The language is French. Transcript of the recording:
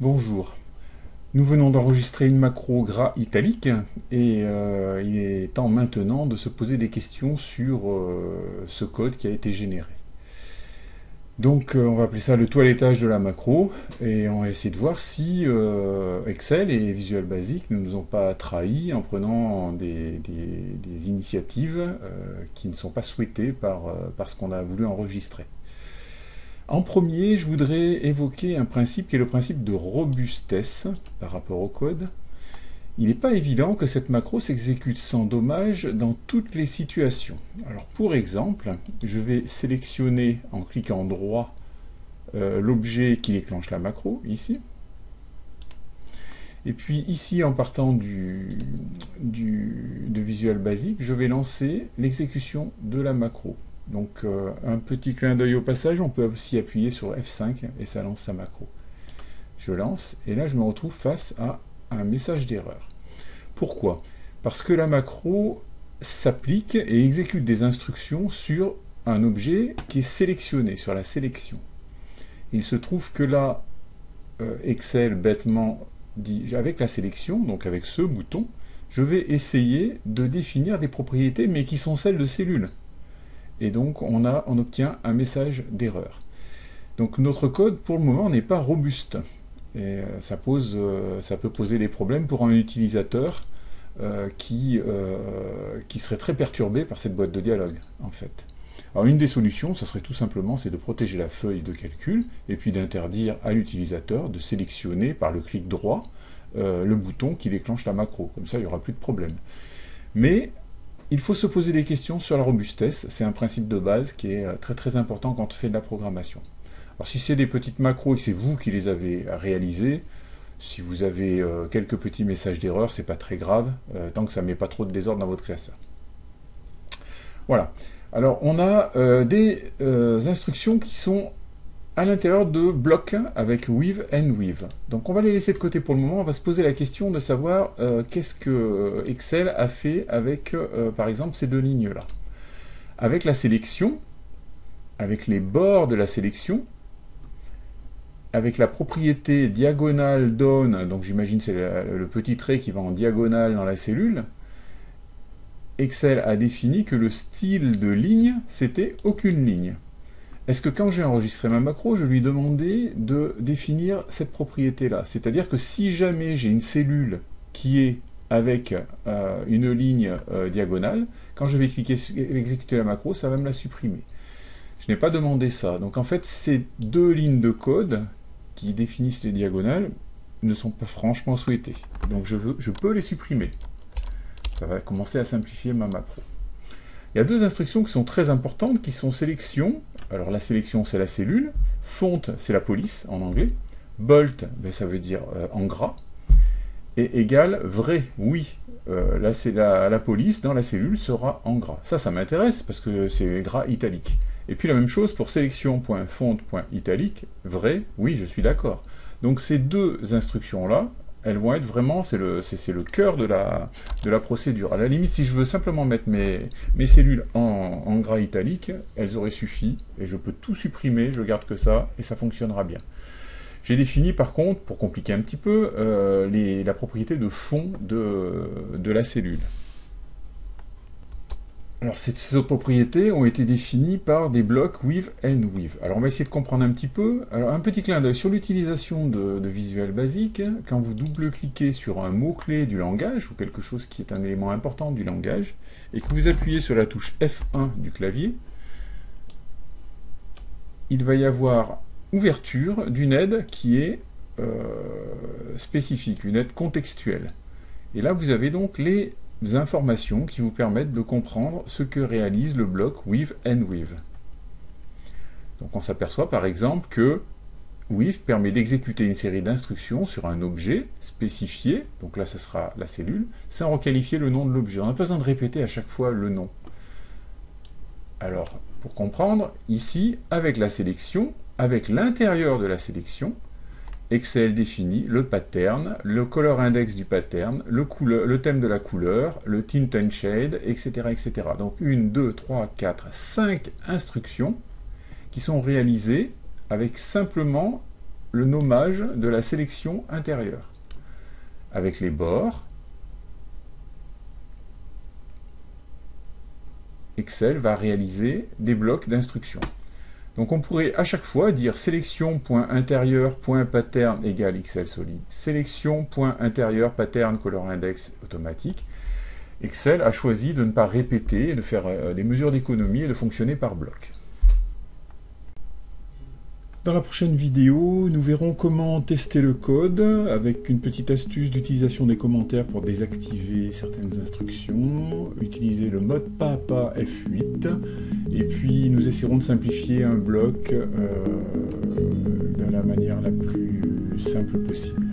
Bonjour. Nous venons d'enregistrer une macro gras italique et il est temps maintenant de se poser des questions sur ce code qui a été généré. Donc on va appeler ça le toilettage de la macro et on va essayer de voir si Excel et Visual Basic ne nous ont pas trahis en prenant des initiatives qui ne sont pas souhaitées par ce qu'on a voulu enregistrer. En premier, je voudrais évoquer un principe qui est le principe de robustesse par rapport au code. Il n'est pas évident que cette macro s'exécute sans dommage dans toutes les situations. Alors pour exemple, je vais sélectionner en cliquant droit l'objet qui déclenche la macro, ici. Et puis ici, en partant de Visual Basic, je vais lancer l'exécution de la macro. Donc un petit clin d'œil au passage, on peut aussi appuyer sur F5 et ça lance la macro. Je lance et là je me retrouve face à un message d'erreur. Pourquoi? Parce que la macro s'applique et exécute des instructions sur un objet qui est sélectionné, sur la sélection. Il se trouve que là, Excel bêtement dit, avec la sélection, donc avec ce bouton, je vais essayer de définir des propriétés mais qui sont celles de cellules. Et donc on obtient un message d'erreur. Donc notre code pour le moment n'est pas robuste. Et ça peut poser des problèmes pour un utilisateur qui serait très perturbé par cette boîte de dialogue, en fait. Alors une des solutions, ça serait tout simplement de protéger la feuille de calcul et puis d'interdire à l'utilisateur de sélectionner par le clic droit le bouton qui déclenche la macro. Comme ça, il n'y aura plus de problème. Mais il faut se poser des questions sur la robustesse, c'est un principe de base qui est très très important quand on fait de la programmation. Alors si c'est des petites macros et que c'est vous qui les avez réalisées, si vous avez quelques petits messages d'erreur, c'est pas très grave, tant que ça ne met pas trop de désordre dans votre classeur. Voilà. Alors on a des instructions qui sont à l'intérieur de blocs avec with and with. Donc on va les laisser de côté pour le moment, on va se poser la question de savoir qu'est-ce que Excel a fait avec, par exemple, ces deux lignes-là. Avec la sélection, avec les bords de la sélection, avec la propriété diagonale down, donc j'imagine c'est le petit trait qui va en diagonale dans la cellule, Excel a défini que le style de ligne, c'était aucune ligne. Est-ce que quand j'ai enregistré ma macro, je lui demandais de définir cette propriété-là? C'est-à-dire que si jamais j'ai une cellule qui est avec une ligne diagonale, quand je vais cliquer sur exécuter la macro, ça va me la supprimer. Je n'ai pas demandé ça. Donc en fait, ces deux lignes de code qui définissent les diagonales ne sont pas franchement souhaitées. Donc je peux les supprimer. Ça va commencer à simplifier ma macro. Il y a deux instructions qui sont très importantes, qui sont sélection. Alors la sélection, c'est la cellule. Font, c'est la police, en anglais. Bolt, ben, ça veut dire en gras. Et égal, vrai, oui. Là, c'est la police dans la cellule sera en gras. Ça m'intéresse, parce que c'est gras italique. Et puis la même chose pour sélection.font.italique, vrai, oui, je suis d'accord. Donc ces deux instructions-là, elles vont être vraiment, c'est le cœur de la procédure. À la limite, si je veux simplement mettre mes cellules en gras italique, elles auraient suffi, et je peux tout supprimer, je garde que ça, et ça fonctionnera bien. J'ai défini par contre, pour compliquer un petit peu, la propriété de fond de la cellule. Alors ces propriétés ont été définies par des blocs with and with. Alors on va essayer de comprendre un petit peu. Alors un petit clin d'œil sur l'utilisation de Visual Basic. Quand vous double-cliquez sur un mot-clé du langage, ou quelque chose qui est un élément important du langage, et que vous appuyez sur la touche F1 du clavier, il va y avoir ouverture d'une aide qui est spécifique, une aide contextuelle. Et là vous avez donc les informations qui vous permettent de comprendre ce que réalise le bloc with and with. Donc on s'aperçoit par exemple que with permet d'exécuter une série d'instructions sur un objet spécifié, donc là ce sera la cellule, sans requalifier le nom de l'objet. On n'a pas besoin de répéter à chaque fois le nom. Alors, pour comprendre, ici, avec la sélection, avec l'intérieur de la sélection, Excel définit le pattern, le color index du pattern, le thème de la couleur, le tint and shade, etc., etc. Donc 1, 2, 3, 4, 5 instructions qui sont réalisées avec simplement le nommage de la sélection intérieure. Avec les bords, Excel va réaliser des blocs d'instructions. Donc on pourrait à chaque fois dire sélection.intérieur.pattern égale Excel solide, sélection.intérieur pattern color-index automatique. Excel a choisi de ne pas répéter, de faire des mesures d'économie et de fonctionner par bloc. Dans la prochaine vidéo, nous verrons comment tester le code avec une petite astuce d'utilisation des commentaires pour désactiver certaines instructions, utiliser le mode pas à pas F8, et puis nous essaierons de simplifier un bloc de la manière la plus simple possible.